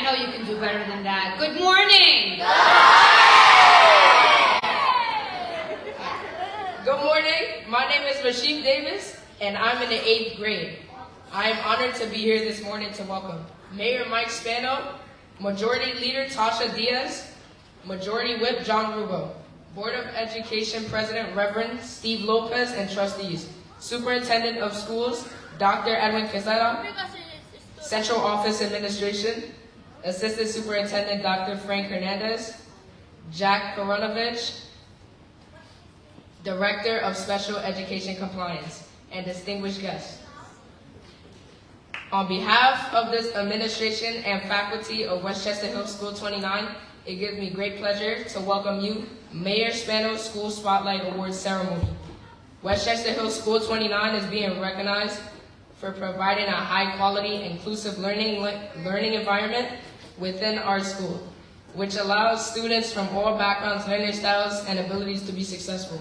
know you can do better than that. Good morning! Good morning. My name is Rasheed Davis, and I'm in the 8th grade. I am honored to be here this morning to welcome Mayor Mike Spano, Majority Leader Tasha Diaz, Majority Whip John Rubo, Board of Education President Reverend Steve Lopez, and trustees, Superintendent of Schools Dr. Edwin Quesada, Central Office Administration, Assistant Superintendent Dr. Frank Hernandez, Jack Koronovich, Director of Special Education Compliance, and distinguished guests. On behalf of this administration and faculty of Westchester Hills School 29, it gives me great pleasure to welcome you, Mayor Spano School Spotlight Awards Ceremony. Westchester Hills School 29 is being recognized for providing a high-quality, inclusive learning environment within our school, which allows students from all backgrounds, learning styles, and abilities to be successful.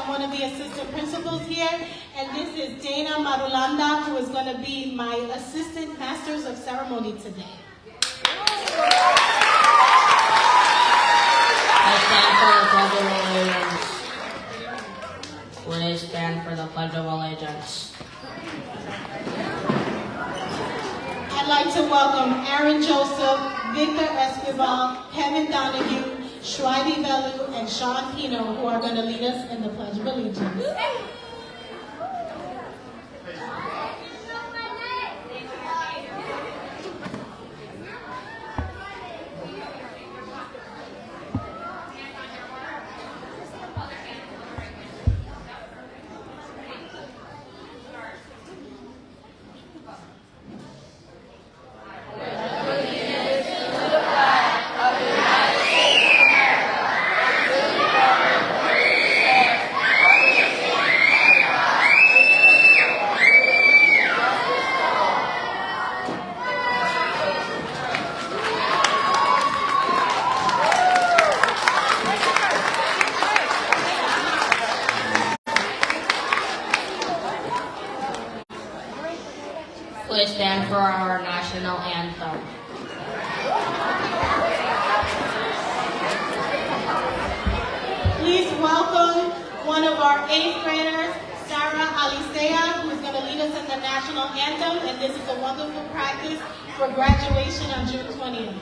I'm one of the assistant principals here, and this is Dana Marulanda, who is going to be my assistant masters of ceremony today. I stand for the Pledge of Allegiance. Please stand for the Pledge of Allegiance. I'd like to welcome Aaron Joseph, Victor Esquivel, Kevin Donahue, Shrivi Velu, and Sean Pino, who are going to lead us in the Pledge of Allegiance. Please stand for our national anthem. Please welcome one of our 8th graders, Sarah Alicea, who is going to lead us in the national anthem, and this is a wonderful practice for graduation on June 20th.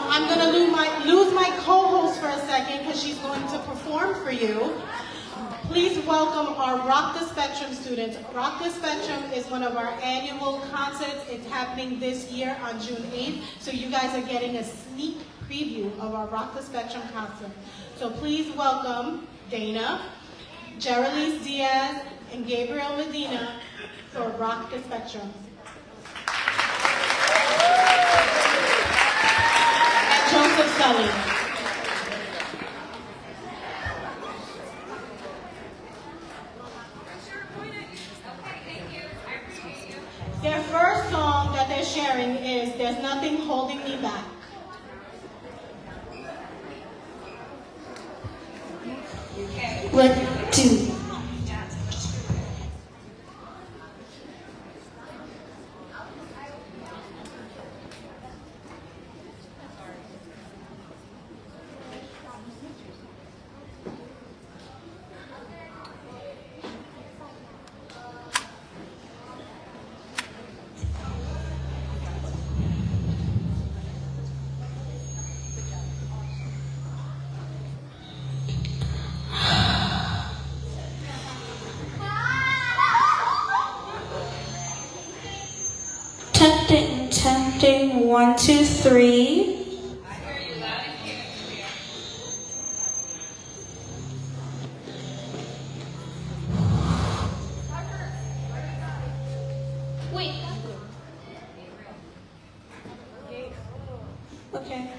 I'm going to lose my co-host for a second because she's going to perform for you. Please welcome our Rock the Spectrum students. Rock the Spectrum is one of our annual concerts. It's happening this year on June 8th. So you guys are getting a sneak preview of our Rock the Spectrum concert. So please welcome Dana, Jeralise Diaz, and Gabriel Medina for Rock the Spectrum. And Joseph Sully. Their first song that they're sharing is There's Nothing Holding Me Back. One, two. Tempting, 1, 2, 3. Wait. Okay.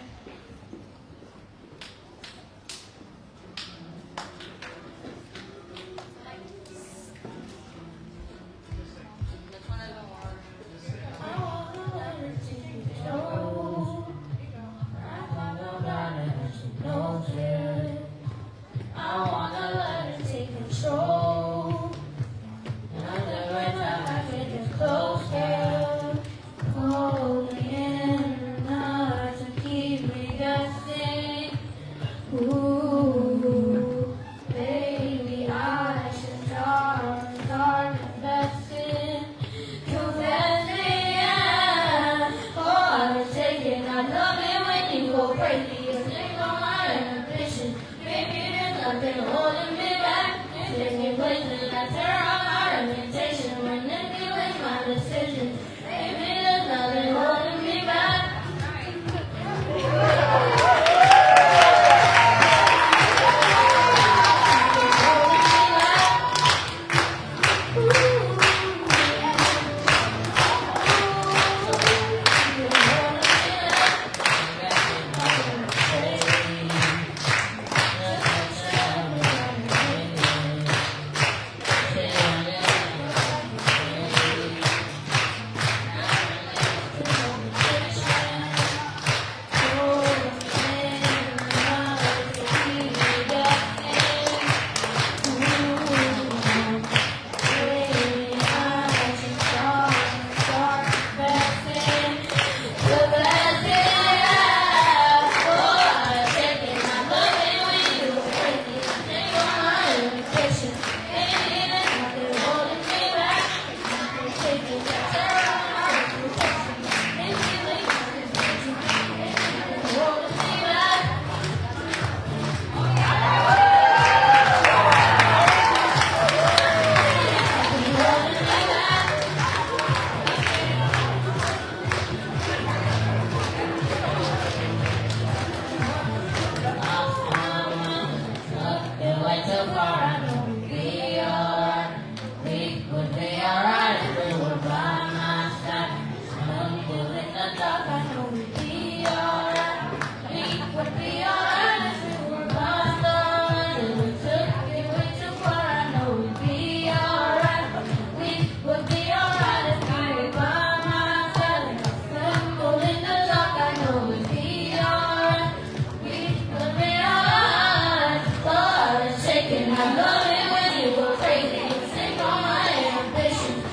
I love it when you go crazy. Sing on my ambition.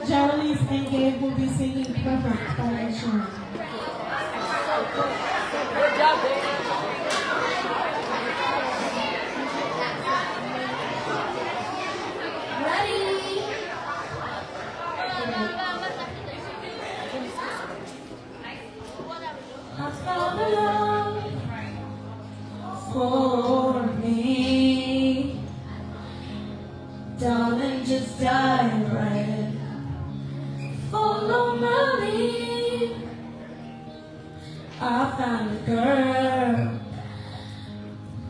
Geraldine and Gabe will be singing Perfect by Ed Sheeran. Good job, baby. I found a love for me. Darling, just dive right in. Follow my lead. I found a girl,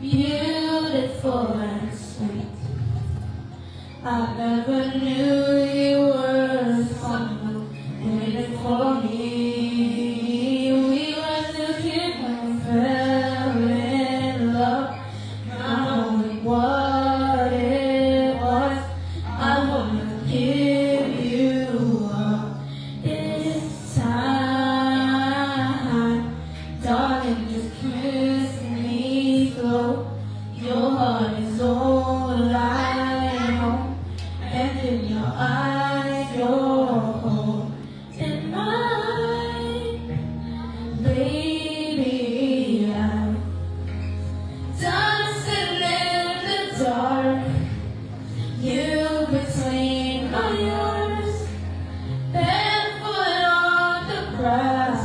beautiful and sweet. I never knew you were someone waiting for me. We were still kids when we fell in love, not knowing what it was. I wanna give you up this time, darling. Just kiss me slow. Your heart is all I know, and in your eyes, you're holding mine, baby. I'm dancing in the dark, you between my arms, barefoot on the grass,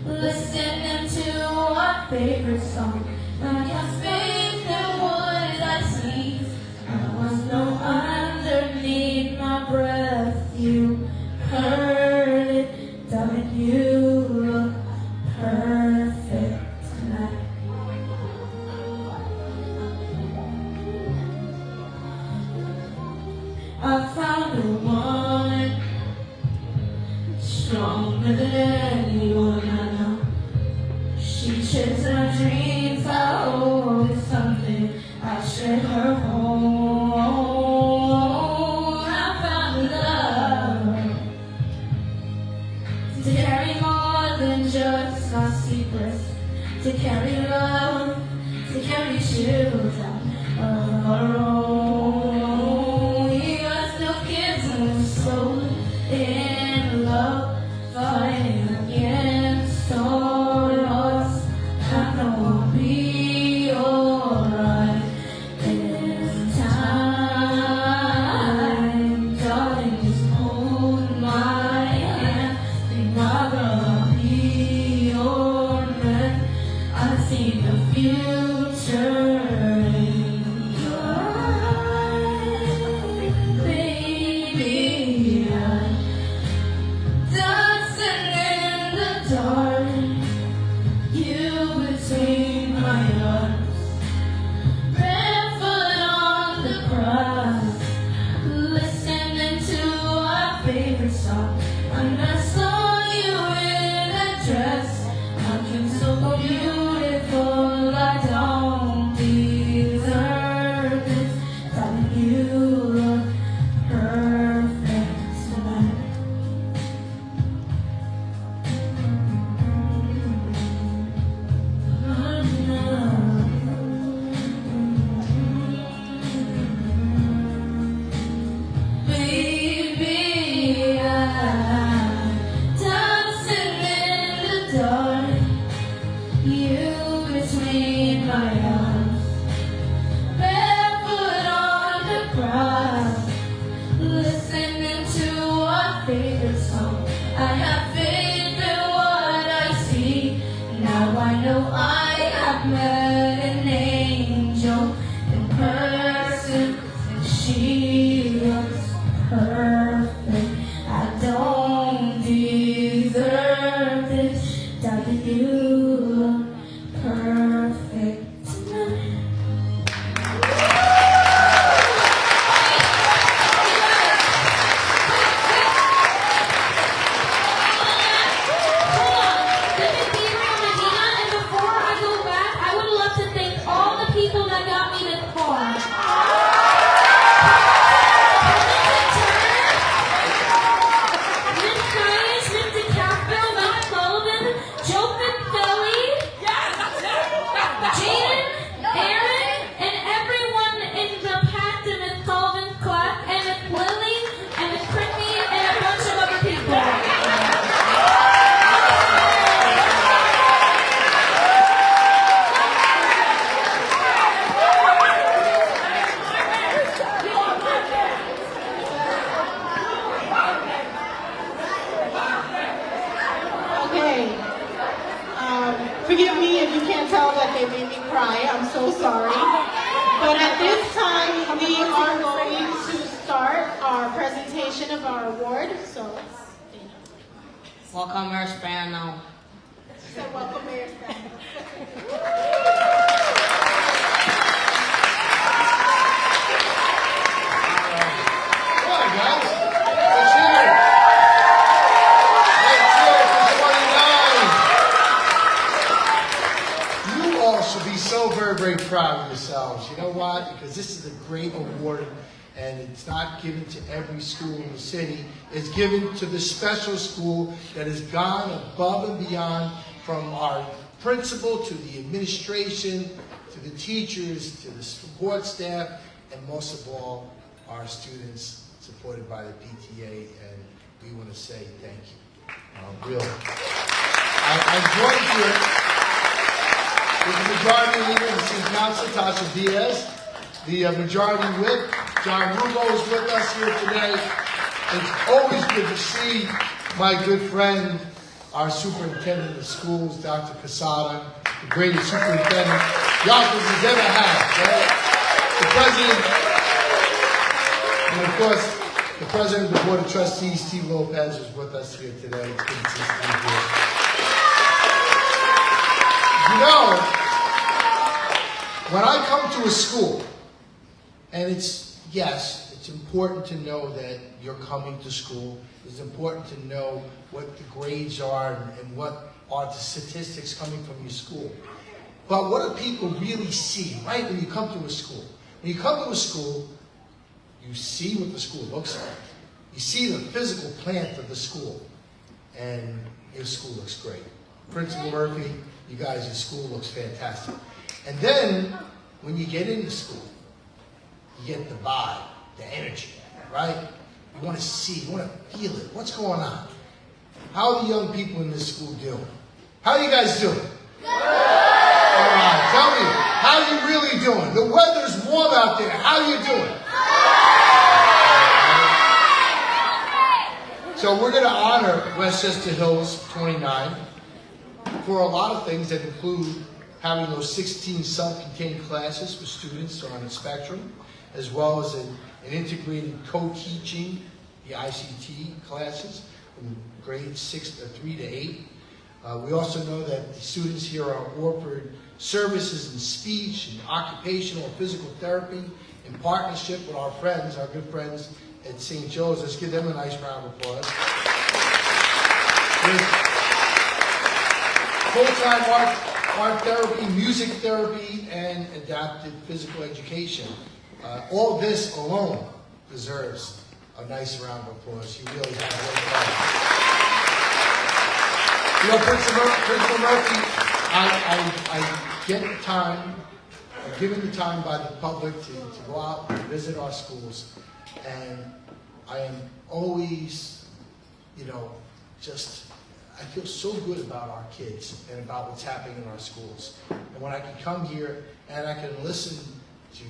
listening to our favorite song. Like your face and what I see, I was no underneath my breath. You heard it, darling. You look perfect tonight. I found the one stronger than anyone I know. She shares our dreams. I hope it's something I share her home. I found love to carry more than just our secrets, to carry love, to carry children of our own. We are still kids and we're so in love, fighting against all odds. I know we'll be alright this time, darling. Just hold my hand, think I'm gonna be your man. I see the future in your eyes, baby. I'm dancing in the dark, you between my arms, barefoot on the grass, listening to our favorite song. And I saw you in a dress, looking so beautiful. I don't deserve this, darling. You look perfect tonight. Baby, I'm dancing in the dark, you between my arms, barefoot on the grass, listening to our favorite song. I have faith in what I see. Now I know I have met an angel in person, and she looks perfect. I don't deserve this, darling. You look perfect tonight. tell that they made me cry. I'm so sorry. But at this time, we are going to start our presentation of our award. So, Welcome, Mayor Spano. so welcome, Mayor Spano. So very, very proud of yourselves. You know why? Because this is a great award, and it's not given to every school in the city. It's given to the special school that has gone above and beyond, from our principal to the administration, to the teachers, to the support staff, and most of all, our students supported by the PTA, and we want to say thank you. Really. I'm joined here with the majority leader in the city council, Tasha Diaz, the majority whip, John Rubo, is with us here today. It's always good to see my good friend, our superintendent of schools, Dr. Casada, the greatest superintendent Yonkers has ever had. Right? The president, and of course, the president of the Board of Trustees, Steve Lopez, is with us here today. It's good to see Steve here. You know, when I come to a school, and it's important to know that you're coming to school. It's important to know what the grades are and what are the statistics coming from your school. But what do people really see, right, when you come to a school? When you come to a school, you see what the school looks like. You see the physical plant of the school, and your school looks great. Principal Murphy, you guys, your school looks fantastic. And then, when you get into school, you get the vibe, the energy, right? You want to see, you want to feel it. What's going on? How are the young people in this school doing? How are you guys doing? Good. All right, tell me, how are you really doing? The weather's warm out there. How are you doing? Good. So we're going to honor Westchester Hills 29 for a lot of things that include having those 16 self-contained classes for students who are on the spectrum, as well as an integrated co-teaching, the ICT classes, from grades 3 to 8. We also know that the students here are offered services in speech and occupational and physical therapy in partnership with our friends, our good friends at St. Joe's. Let's give them a nice round of applause. With full-time art therapy, music therapy, and adaptive physical education. All this alone deserves a nice round of applause. You really have worked hard. You know, Principal Murphy, I get the time, I'm given the time by the public to go out and visit our schools, and I am always, you know, I feel so good about our kids and about what's happening in our schools. And when I can come here and I can listen to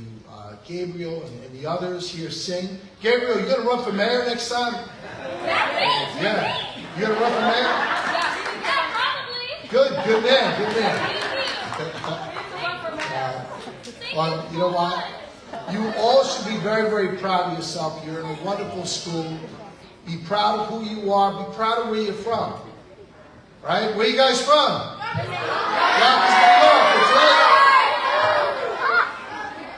Gabriel and the others here sing. Gabriel, you gonna run for mayor next time? Yeah. You gonna run for mayor? Yeah, probably. Good man. Well, you know what? You all should be very, very proud of yourself. You're in a wonderful school. Be proud of who you are. Be proud of where you're from. Right? Where you guys from? Yonkers, New York. That's right.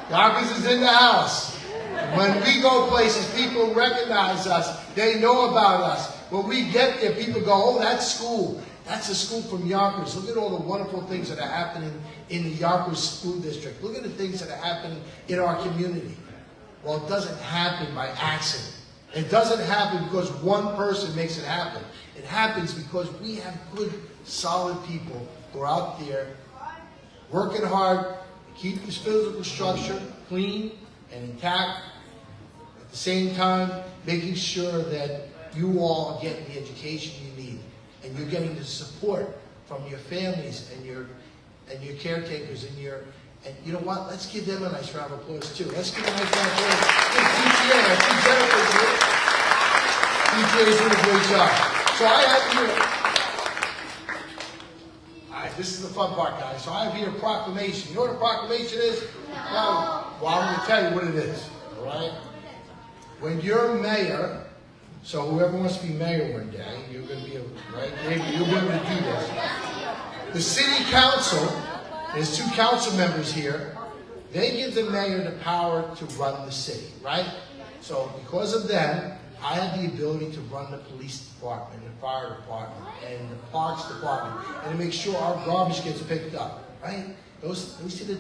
Yonkers is in the house. When we go places, people recognize us. They know about us. When we get there, people go, oh, that's school. That's a school from Yonkers. Look at all the wonderful things that are happening in the Yonkers School District. Look at the things that are happening in our community. Well, it doesn't happen by accident. It doesn't happen because one person makes it happen. It happens because we have good, solid people who are out there working hard to keep this physical structure clean and intact. At the same time, making sure that you all are getting the education you need and you're getting the support from your families and your caretakers and you know what? Let's give them a nice round of applause too. Let's give them a nice round of applause. Give PTA. I see Jennifer's here. PTA's doing a great job. So I have here. this is the fun part, guys. So I have here a proclamation. You know what a proclamation is? No. Well, I'm going to tell you what it is, all right? When you're mayor, so whoever wants to be mayor one day, you're going to be right? You'll be able to do this. The city council, there's 2 council members here, they give the mayor the power to run the city, right? So because of them, I have the ability to run the police department, the fire department, and the parks department, and to make sure our garbage gets picked up, right? Those are the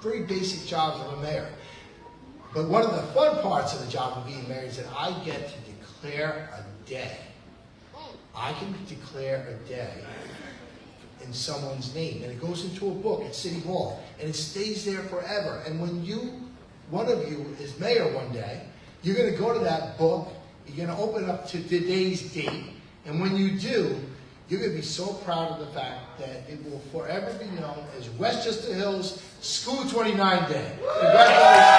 very basic jobs of a mayor. But one of the fun parts of the job of being mayor is that I get to declare a day. I can declare a day in someone's name, and it goes into a book at City Hall, and it stays there forever. And when one of you is mayor one day, you're going to go to that book, you're going to open up to today's date, and when you do, you're going to be so proud of the fact that it will forever be known as Westchester Hills School 29 Day. Congratulations.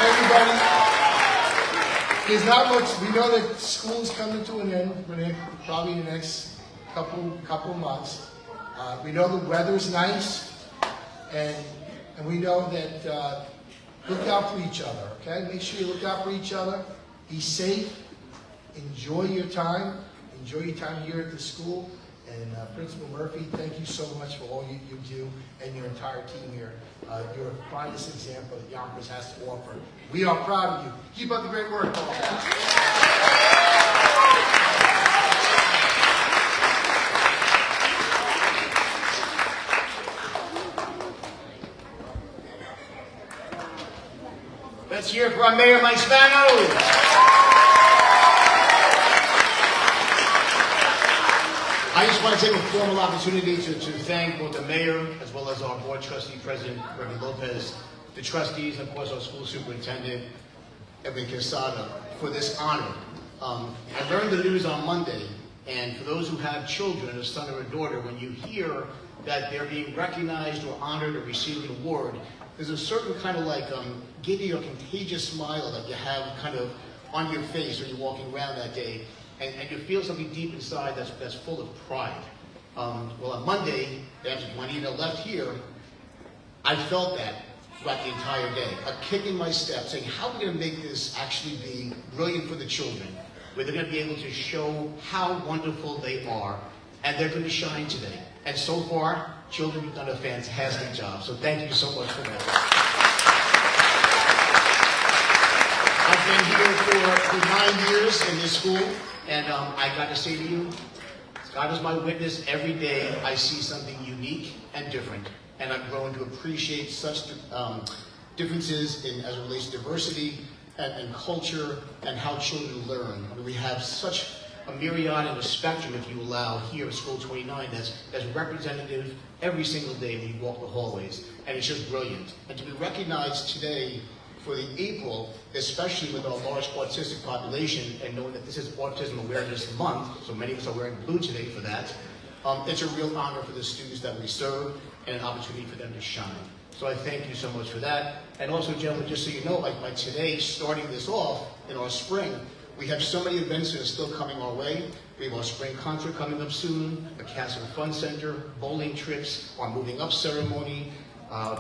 Everybody, there's not much. We know that school's coming to an end probably in the next couple months. We know the weather's nice, and we know that look out for each other, okay? Make sure you look out for each other. Be safe. Enjoy your time. Enjoy your time here at the school. And Principal Murphy, thank you so much for all you do and your entire team here. You're the finest example that Yonkers has to offer. We are proud of you. Keep up the great work, Paul. Let's hear it for our Mayor Mike Spano. I just want to take a formal opportunity to thank both the mayor as well as our board trustee president, Reverend Lopez, the trustees, and of course our school superintendent, Evan Quesada, for this honor. I learned the news on Monday, and for those who have children, a son or a daughter, when you hear that they're being recognized or honored or receiving an award, there's a certain kind of like giddy or contagious smile that you have kind of on your face when you're walking around that day. And you feel something deep inside that's full of pride. Well, on Monday, after Juanita left here, I felt that throughout the entire day. A kick in my step, saying, how are we going to make this actually be brilliant for the children, where they're going to be able to show how wonderful they are, and they're going to shine today. And so far, children have done a fantastic job, so thank you so much for that. I've been here for 9 years in this school. And I got to say to you, God is my witness. Every day I see something unique and different. And I'm growing to appreciate such differences as it relates to diversity and culture and how children learn. I mean, we have such a myriad and a spectrum, if you allow, here at School 29 that's representative every single day when you walk the hallways. And it's just brilliant. And to be recognized today for the April, especially with our large autistic population, and knowing that this is Autism Awareness Month, so many of us are wearing blue today for that, it's a real honor for the students that we serve and an opportunity for them to shine. So I thank you so much for that. And also, gentlemen, just so you know, like by today, starting this off in our spring, we have so many events that are still coming our way. We have our spring concert coming up soon, the Castle Fun Center, bowling trips, our moving up ceremony.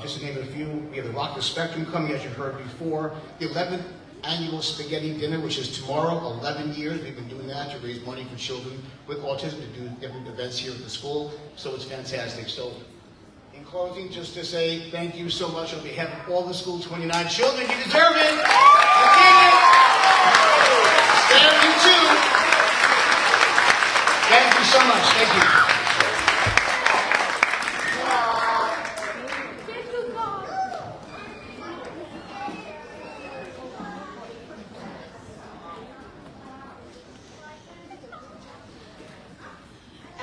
Just to name a few, we have the Rock the Spectrum coming, as you heard before. The 11th annual Spaghetti Dinner, which is tomorrow, 11 years. We've been doing that to raise money for children with autism, to do different events here at the school. So it's fantastic. So in closing, just to say thank you so much on behalf of all the School 29 children. You deserve it. You need it. Stand you too. Thank you so much. Thank you.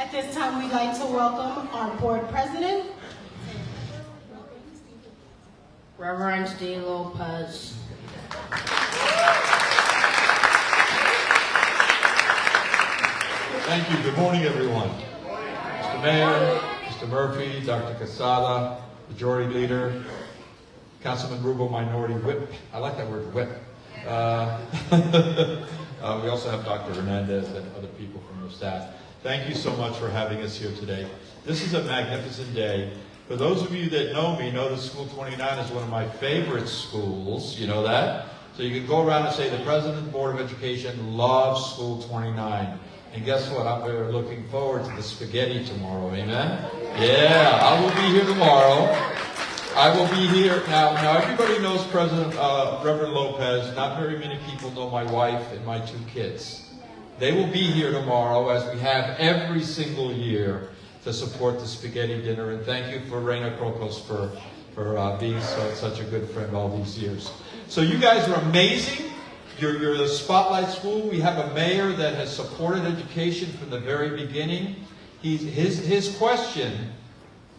At this time, we'd like to welcome our board president, Reverend D. Lopez. Thank you. Good morning, everyone. Mr. Mayor, Mr. Murphy, Dr. Quesada, Majority Leader, Councilman Rubo, Minority Whip. I like that word, whip. We also have Dr. Hernandez and other people from the staff. Thank you so much for having us here today. This is a magnificent day. For those of you that know me, know that School 29 is one of my favorite schools. You know that? So you can go around and say the President of the Board of Education loves School 29. And guess what? I'm very looking forward to the spaghetti tomorrow. Amen? Yeah, I will be here tomorrow. I will be here. Now everybody knows Reverend Lopez. Not very many people know my wife and my 2 kids. They will be here tomorrow, as we have every single year, to support the spaghetti dinner. And thank you for Reina Krokos for being such a good friend all these years. So you guys are amazing. You're the Spotlight School. We have a mayor that has supported education from the very beginning. His question,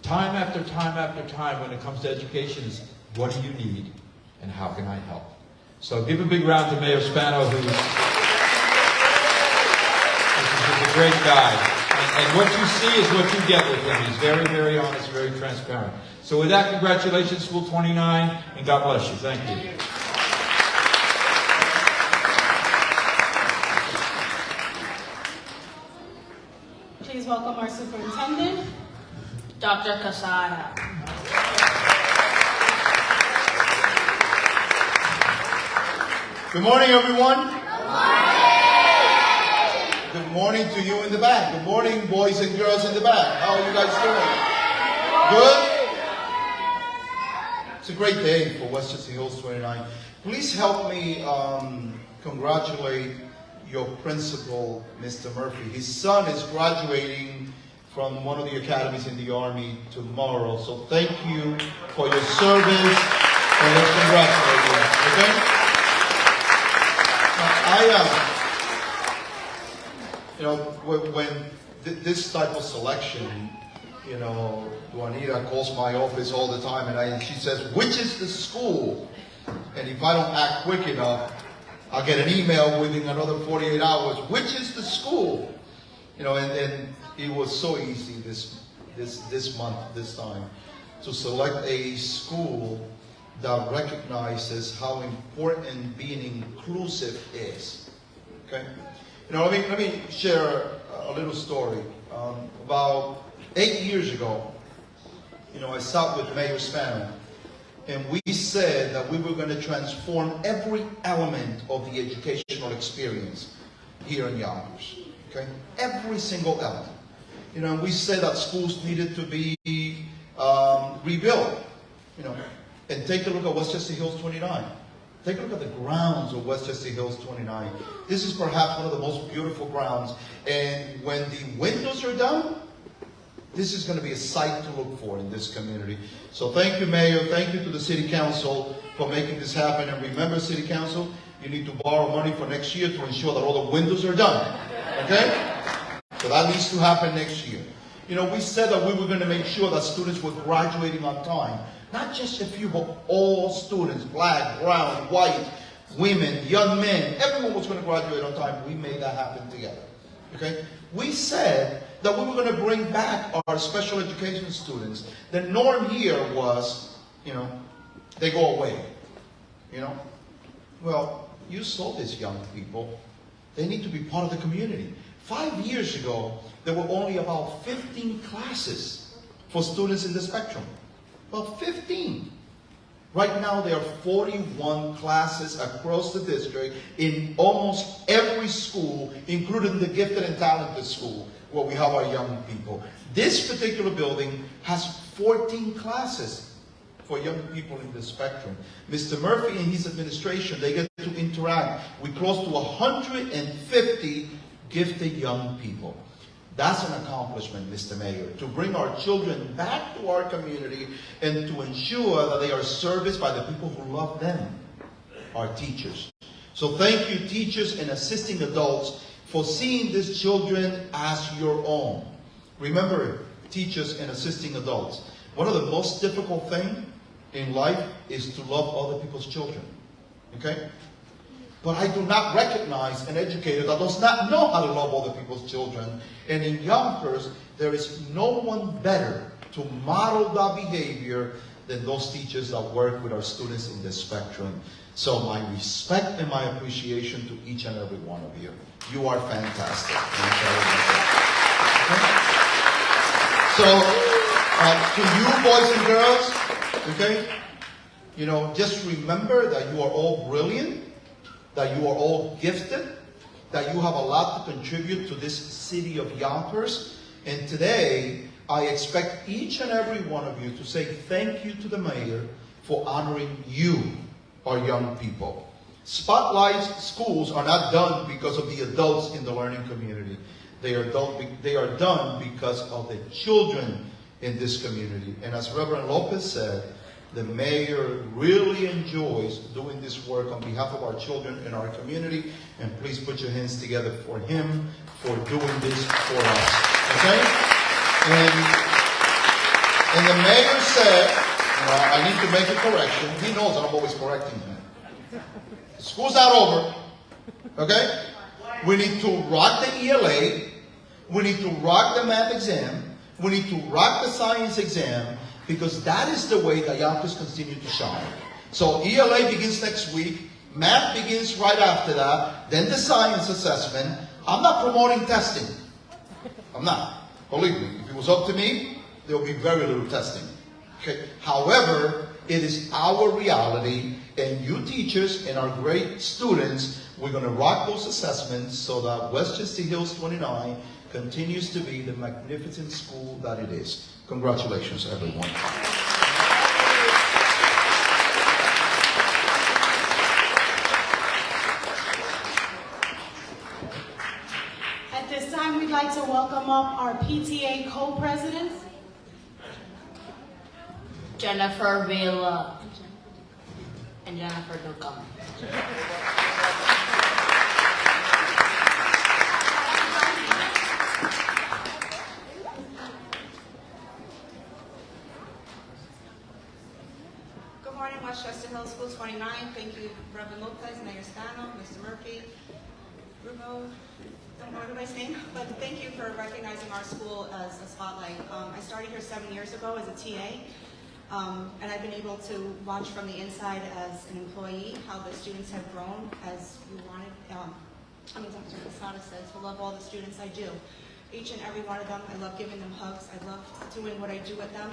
time after time after time, when it comes to education is, what do you need and how can I help? So give a big round to Mayor Spano, who's a great guy. And what you see is what you get with him. He's very, very honest, very transparent. So with that, congratulations, School 29, and God bless you. Thank you. Please welcome our superintendent, Dr. Casada. Good morning, everyone. Good morning to you in the back. Good morning, boys and girls in the back. How are you guys doing? Good? It's a great day for Westchester Hills 29. Please help me congratulate your principal, Mr. Murphy. His son is graduating from one of the academies in the Army tomorrow. So thank you for your service, and let's congratulate you. Okay? When this type of selection, Juanita calls my office all the time, and she says, which is the school? And if I don't act quick enough, I'll get an email within another 48 hours, which is the school? And it was so easy this month, this time, to select a school that recognizes how important being inclusive is. Okay? Let me share a little story. About 8 years ago, I sat with Mayor Spano, and we said that we were going to transform every element of the educational experience here in Yonkers. Okay? Every single element. And we said that schools needed to be rebuilt. And take a look at Westchester Hills 29. Take a look at the grounds of Westchester Hills 29. This is perhaps one of the most beautiful grounds. And when the windows are done, this is going to be a sight to look for in this community. So thank you, Mayor. Thank you to the City Council for making this happen. And remember, City Council, you need to borrow money for next year to ensure that all the windows are done. Okay? So that needs to happen next year. We said that we were going to make sure that students were graduating on time. Not just a few, but all students, black, brown, white, women, young men, everyone was going to graduate on time. We made that happen together. Okay? We said that we were going to bring back our special education students. The norm here was, they go away. Well, you saw these young people. They need to be part of the community. 5 years ago, there were only about 15 classes for students in the spectrum. About 15. Right now, there are 41 classes across the district in almost every school, including the gifted and talented school, where we have our young people. This particular building has 14 classes for young people in the spectrum. Mr. Murphy and his administration, they get to interact with close to 150 gifted young people. That's an accomplishment, Mr. Mayor, to bring our children back to our community and to ensure that they are serviced by the people who love them, our teachers. So thank you, teachers and assisting adults, for seeing these children as your own. Remember, teachers and assisting adults, one of the most difficult things in life is to love other people's children. Okay? But I do not recognize an educator that does not know how to love other people's children. And in Yonkers, there is no one better to model that behavior than those teachers that work with our students in the spectrum. So my respect and my appreciation to each and every one of you. You are fantastic. Okay? So, to you boys and girls, okay, you know, just remember that you are all brilliant, that you are all gifted, that you have a lot to contribute to this city of Yonkers. And today, I expect each and every one of you to say thank you to the mayor for honoring you, our young people. Spotlight schools are not done because of the adults in the learning community. They are done because of the children in this community. And as Reverend Lopez said, the mayor really enjoys doing this work on behalf of our children in our community. And please put your hands together for him for doing this for us. Okay? And the mayor said, I need to make a correction. He knows that I'm always correcting him. School's not over. Okay? We need to rock the ELA. We need to rock the math exam. We need to rock the science exam, because that is the way that Yonkers continue to shine. So ELA begins next week. Math begins right after that. Then the science assessment. I'm not promoting testing. I'm not. Believe me, if it was up to me, there would be very little testing. Okay. However, it is our reality, and you teachers and our great students, we're going to rock those assessments so that Westchester Hills 29 continues to be the magnificent school that it is. Congratulations, everyone. At this time, we'd like to welcome up our PTA co-presidents. Jennifer Vela and Jennifer Ducam. Good morning, Westchester Hills School 29. Thank you, Reverend Lopez, Mayor Spano, Mr. Murphy, Bruno, don't know everybody's name, but thank you for recognizing our school as a spotlight. I started here 7 years ago as a TA. And I've been able to watch from the inside as an employee how the students have grown as you wanted. Dr. Casada says, I love all the students I do. Each and every one of them, I love giving them hugs. I love doing what I do with them.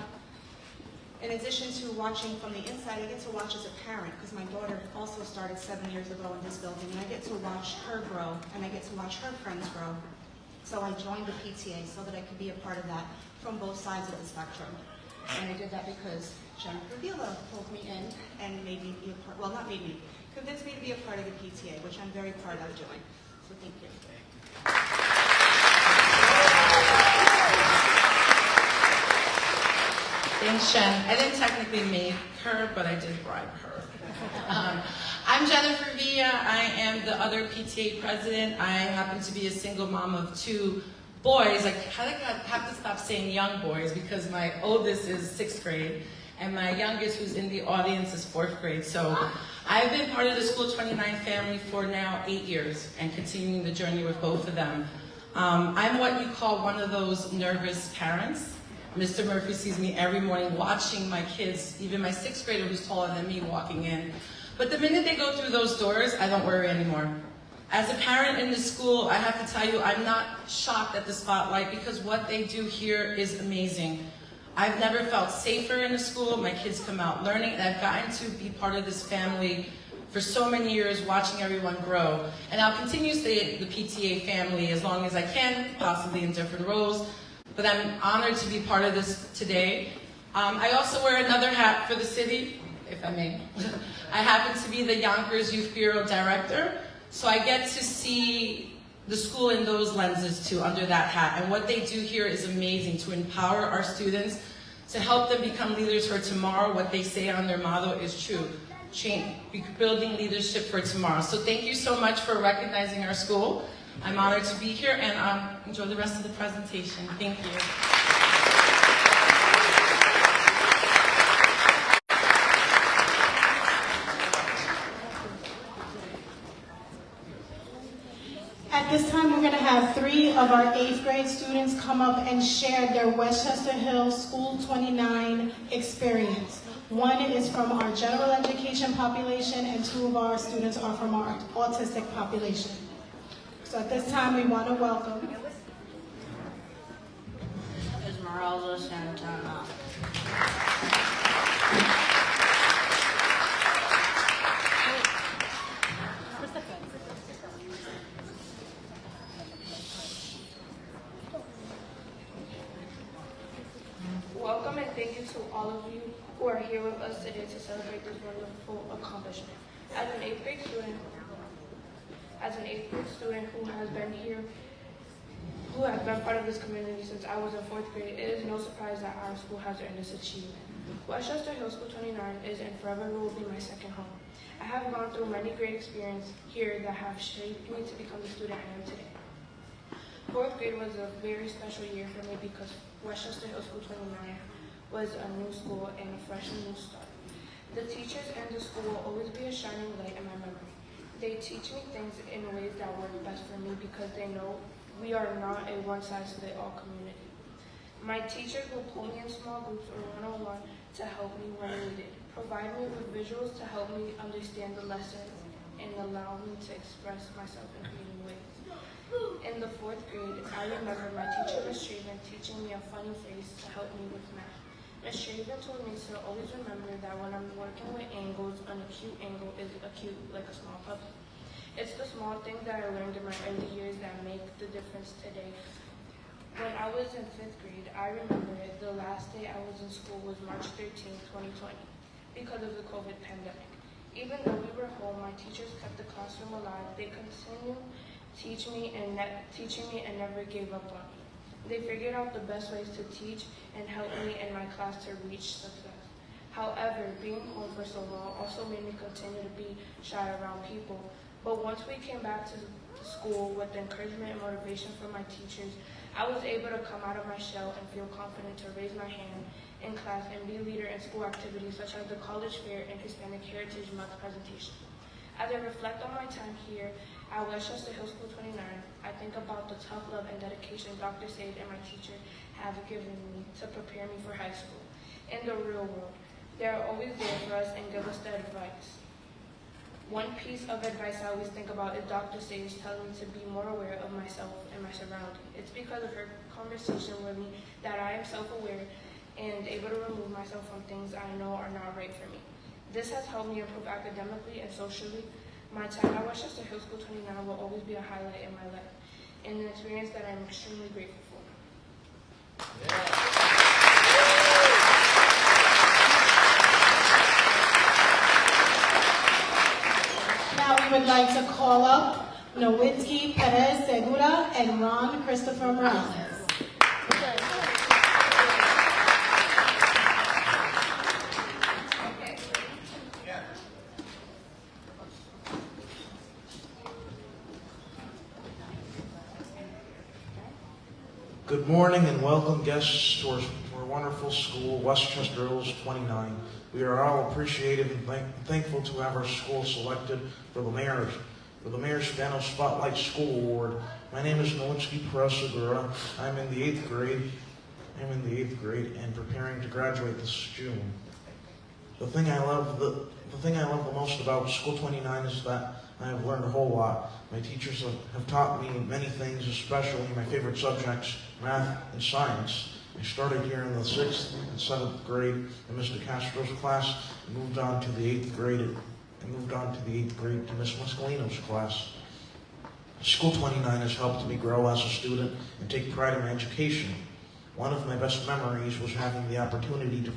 In addition to watching from the inside, I get to watch as a parent, because my daughter also started 7 years ago in this building, and I get to watch her grow, and I get to watch her friends grow. So I joined the PTA so that I could be a part of that from both sides of the spectrum. And I did that because Jennifer Vila pulled me in and made me be a part, well, not made me, convinced me to be a part of the PTA, which I'm very proud of doing. So thank you. Thanks, Jen. I didn't technically make her, but I did bribe her. I'm Jennifer Villa. I am the other PTA president. I happen to be a single mom of 2 boys. I have to stop saying young boys, because my oldest is 6th grade, and my youngest, who's in the audience, is 4th grade. So I've been part of the School 29 family for now 8 years, and continuing the journey with both of them. I'm what you call one of those nervous parents. Mr. Murphy sees me every morning watching my kids, even my 6th grader who's taller than me, walking in. But the minute they go through those doors, I don't worry anymore. As a parent in the school, I have to tell you, I'm not shocked at the spotlight, because what they do here is amazing. I've never felt safer in the school. My kids come out learning, and I've gotten to be part of this family for so many years, watching everyone grow. And I'll continue to stay the PTA family as long as I can, possibly in different roles. But I'm honored to be part of this today. I also wear another hat for the city, if I may. I happen to be the Yonkers Youth Bureau Director, so I get to see the school in those lenses too, under that hat. And what they do here is amazing, to empower our students, to help them become leaders for tomorrow. What they say on their motto is true. Building leadership for tomorrow. So thank you so much for recognizing our school. I'm honored to be here, and enjoy the rest of the presentation. Thank you. At this time, we're going to have 3 of our 8th grade students come up and share their Westchester Hills School 29 experience. 1 is from our general education population, and 2 of our students are from our autistic population. So at this time, we want to welcome Esmeralda Santana. Welcome and thank you to all of you who are here with us today to celebrate this wonderful accomplishment. As an 8th grade student who has been here, who has been part of this community since I was in 4th grade, it is no surprise that our school has earned this achievement. Westchester Hills School 29 is and forever will be my second home. I have gone through many great experiences here that have shaped me to become the student I am today. 4th grade was a very special year for me because Westchester Hills School 29 was a new school and a fresh new start. The teachers and the school will always be a shining light in my memory. They teach me things in ways that work best for me because they know we are not a one-size-fits-all community. My teachers will pull me in small groups or one-on-one to help me when needed, provide me with visuals to help me understand the lessons, and allow me to express myself in creative ways. In the 4th grade, I remember my teacher, Ms. Shaven, teaching me a funny phrase to help me with math. Ms. Shaven told me to always remember that when I'm working with angles, an acute angle is acute like a small puppy. It's the small things that I learned in my early years that make the difference today. When I was in 5th grade, I remember the last day I was in school was March 13, 2020, because of the COVID pandemic. Even though we were home, my teachers kept the classroom alive. They continued teaching me and never gave up on me. They figured out the best ways to teach and help me and my class to reach success. However, being home for so long also made me continue to be shy around people. But once we came back to school with the encouragement and motivation from my teachers, I was able to come out of my shell and feel confident to raise my hand in class and be leader in school activities such as the College Fair and Hispanic Heritage Month presentation. As I reflect on my time here at Westchester Hills School 29, I think about the tough love and dedication Dr. Sade and my teacher have given me to prepare me for high school. In the real world, they are always there for us and give us the advice. One piece of advice I always think about is Dr. Sage telling me to be more aware of myself and my surroundings. It's because of her conversation with me that I am self-aware and able to remove myself from things I know are not right for me. This has helped me improve academically and socially. My time at Westchester Hills School 29 will always be a highlight in my life and an experience that I'm extremely grateful for. Now we would like to call up Nowitsky Perez Segura and Ron Christopher Morales. Good morning and welcome guests to our wonderful school, Westchester Hills 29. We are all appreciative and thankful to have our school selected for the Mayor Spano Spotlight School Award. My name is Nowitsky Perez Segura. I'm in the 8th grade. And preparing to graduate this June. The thing I love the most about School 29 is that I have learned a whole lot. My teachers have taught me many things, especially my favorite subjects, math and science. I started here in the 6th and 7th grade in Mr. Castro's class, and moved on to the 8th grade to Miss Muscolino's class. School 29 has helped me grow as a student and take pride in my education. One of my best memories was having the opportunity to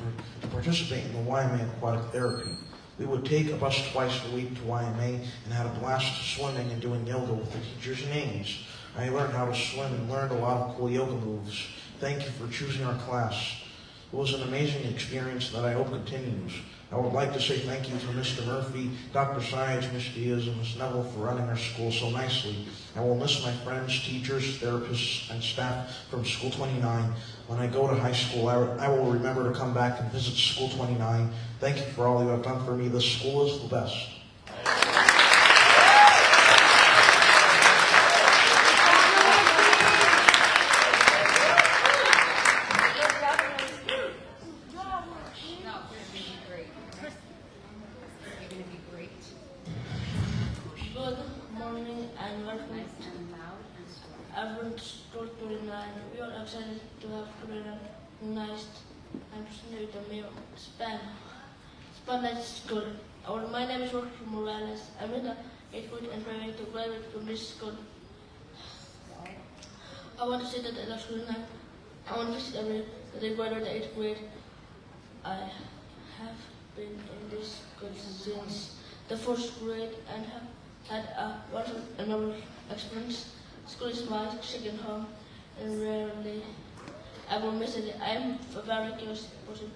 participate in the YMA aquatic therapy. We would take a bus twice a week to YMA and had a blast swimming and doing yoga with the teachers and aides. I learned how to swim and learned a lot of cool yoga moves. Thank you for choosing our class. It was an amazing experience that I hope continues. I would like to say thank you to Mr. Murphy, Dr. Sides, Ms. Diaz, and Ms. Neville for running our school so nicely. I will miss my friends, teachers, therapists, and staff from School 29. When I go to high school, I will remember to come back and visit School 29. Thank you for all you have done for me. This school is the best. morning and welcome everyone to School 29. We are excited to have recognized and presented the Mayor Spano. Spotlight School. My name is Rocky Morales. I'm in the 8th grade and preparing to graduate from this school. I want to say that I love School 9. I want to visit every day graduate the 8th grade. I have been in this school since the 1st grade and have had a wonderful and memorable experience. School is my second home and rarely ever miss it. I am a very curious person.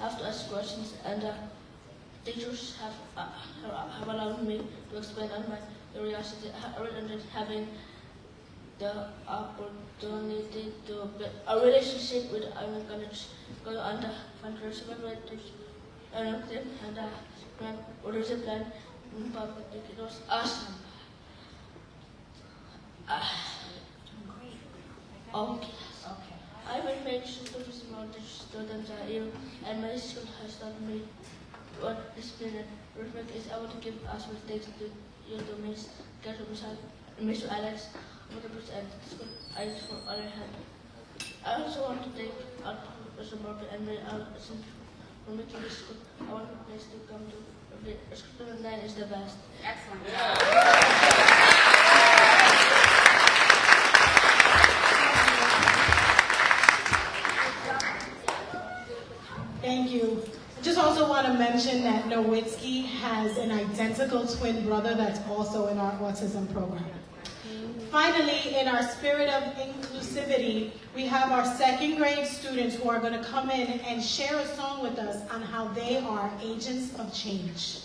I have to ask questions and teachers have allowed me to expand on my curiosity. I really enjoyed having the opportunity to build a relationship with our college, go on the fundraiser and plan orders and plan in public. It was awesome. Okay. I will make sure to support the students are ill, and my school has taught me what this spirit reflect is. I want to give us thanks to you to Miss Mr. Alex, and school I for other hand. I also want to thank our Mr. Martin and my for making this school. I want the place to come to. School 9 is the best. Excellent. Thank you. I just also want to mention that Nowitzki has an identical twin brother that's also in our autism program. Finally, in our spirit of inclusivity, we have our 2nd grade students who are going to come in and share a song with us on how they are agents of change.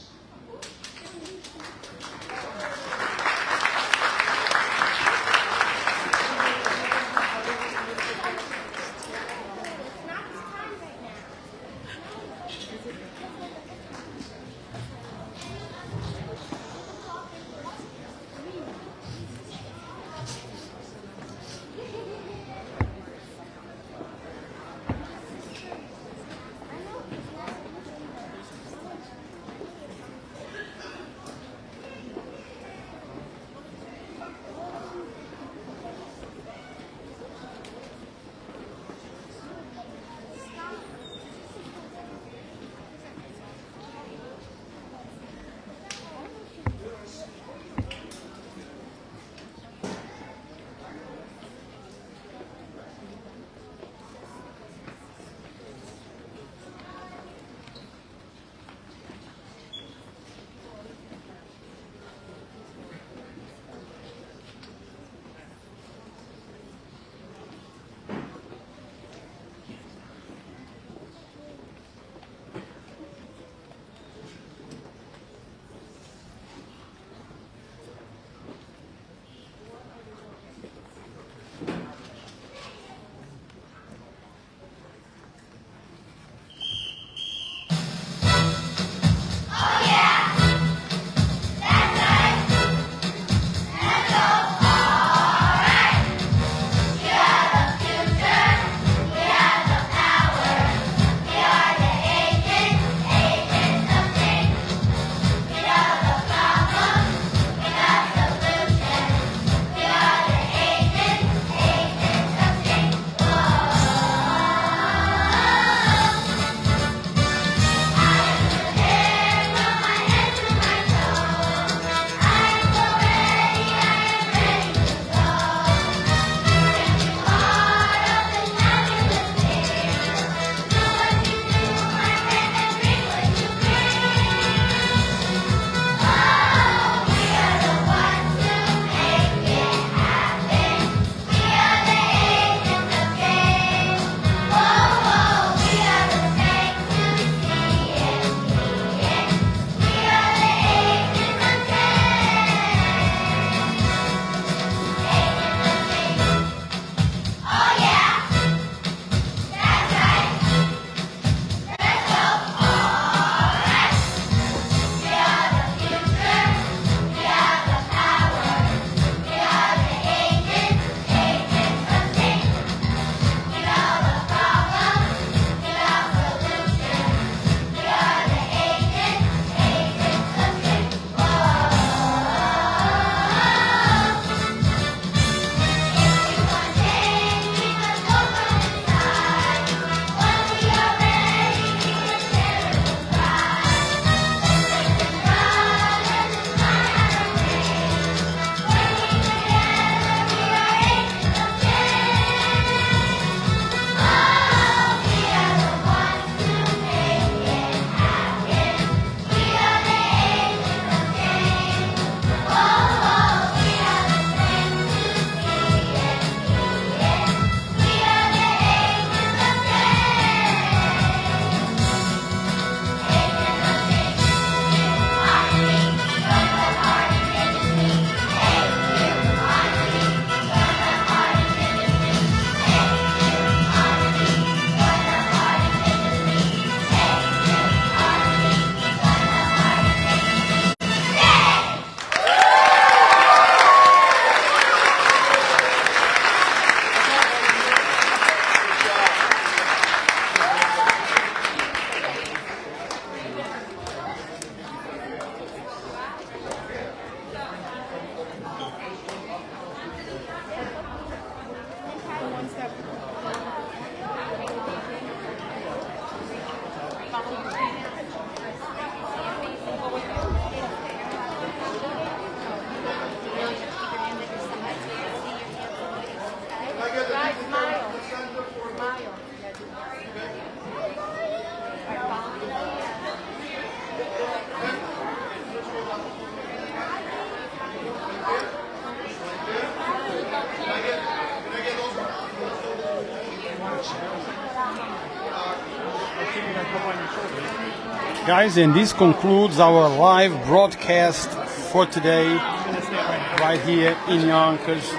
Guys, and this concludes our live broadcast for today, right here in Yonkers.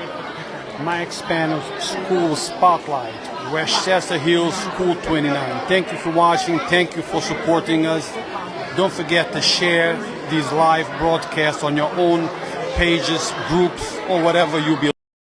Mike Spano's School Spotlight, Westchester Hills School 29. Thank you for watching. Thank you for supporting us. Don't forget to share these live broadcasts on your own pages, groups, or whatever you belong.